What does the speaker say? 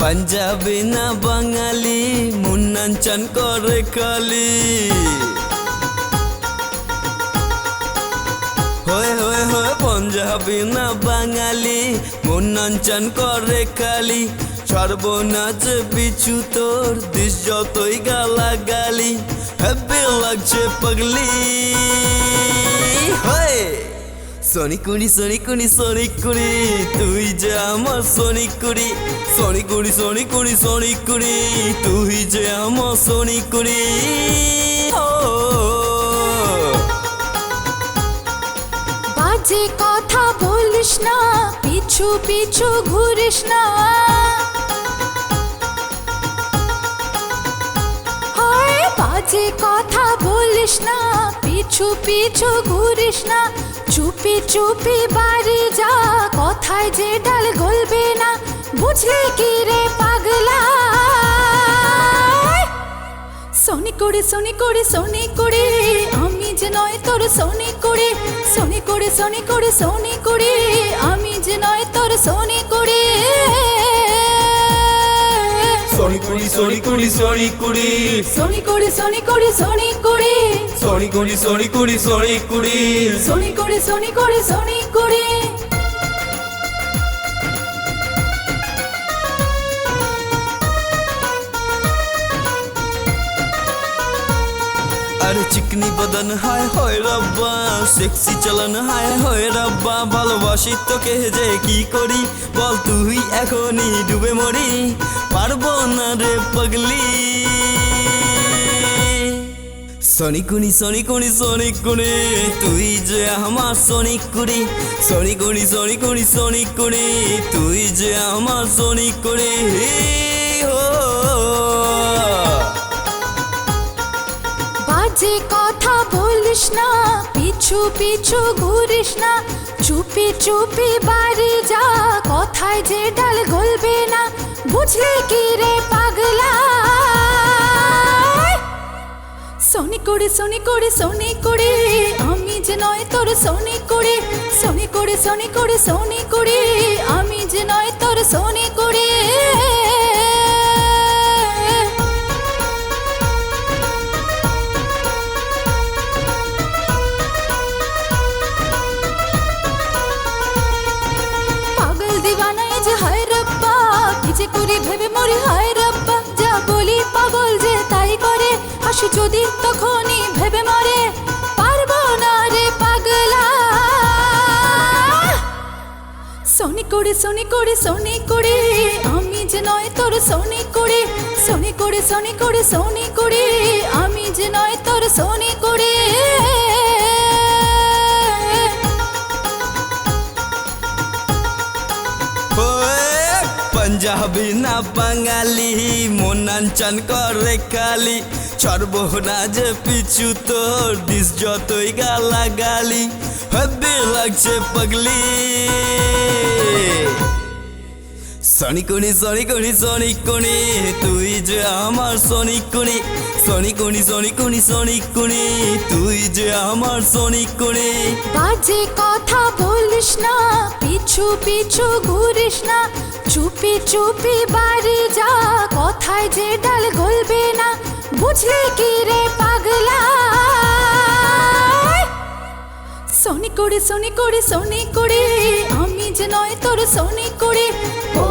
পাঞ্জাবি না বাঙালি মুন্নাঞ্চন করে খালি হয়ে হয়ে হয়ে পাঞ্জাবি না বাঙালি মুন্নাঞ্চন করে খালি সর্বনাশ পিছু তোর দিস যতই গালাগালি হেব্বি লাগছে পাগলি হয়ে সোনিকুড়ি সোনিকুড়ি সোনিকুড়ি তুই যে আমার সোনিকুড়ি সোনিকুড়ি সোনিকুড়ি সোনিকুড়ি তুই যে আমার সোনিকুড়ি বাজে কথা বলিস না পিছু পিছু ঘুরিস না বাজে কথা বলিস না পিছু পিছু ঘুরিস না চুপি চুপি বাড়ি যা কথায় যে ডাল গলবে না বুঝলি কি রে পাগলা সোনিকুড়ি সোনিকুড়ি সোনিকুড়ি আমি যে নয় তোর সোনিকুড়ি সোনিকুড়ি সোনিকুড়ি সোনিকুড়ি আমি যে নয় তোর সোনিকুড়ি সোনিকুড়ি সোনিকুড়ি সোনিকুড়ি সোনিকুড়ি সোনিকুড়ি সোনিকুড়ি সোনিকুড়ি সোনিকুড়ি সোনিকুড়ি সোনিকুড়ি সোনিকুড়ি সোনিকুড়ি अरे चिकनी बदन हाय होय रब्बा सेक्सी चलन हाय होय रब्बा ভালোবাসি তোকে যে কি করি বল তুই এখনি ডুবে মরি পারবো না রে পাগলি সোনিকুড়ি সোনিকুড়ি সোনিকুড়ি তুই যে আমার সোনিকুড়ি সোনিকুড়ি সোনিকুড়ি সোনিকুড়ি তুই যে আমার সোনিকুড়ি বাজে কথা বলিস না পিছু পিছু ঘুরিস না চুপি চুপি বাড়ি যা কথায় যে ডাল গলবে না বুঝলি কি রে পাগলা সোনিকুড়ি সোনিকুড়ি সোনিকুড়ি আমি যে নয় তোর সোনিকুড়ি সোনিকুড়ি সোনিকুড়ি সোনিকুড়ি আমি যে নয় তোর সোনিকুড়ি ভেবে মরি হায় রব্বা যা বলি পাগল যে তাই করে হাসি যদি তখনই ভেবে মরে পারবো না রে পাগলা সোনিকুড়ি সোনিকুড়ি সোনিকুড়ি আমি যে নয় তোর সোনিকুড়ি সোনিকুড়ি সোনিকুড়ি সোনিকুড়ি আমি যে নয় তোর সোনিকুড়ি পাঞ্জাবি না বাঙালি মুন্নাঞ্চন করে খালি সর্বনাশ পিছু তোর দিস যতই গালাগালি হেব্বি লাগছে পাগলি সোনিকুড়ি সোনিকুড়ি সোনিকুড়ি তুই যে আমার সোনিকুড়ি সোনিকুড়ি সোনিকুড়ি সোনিকুড়ি তুই যে আমার সোনিকুড়ি বাজে কথা বলিস না পিছু পিছু ঘুরিস না চুপি চুপি বাড়ি যা কথায় যে ডাল গলবে না বুঝলি কি রে পাগলা সোনিকুড়ি সোনিকুড়ি সোনিকুড়ি আমি যে নয় তোর সোনিকুড়ি ও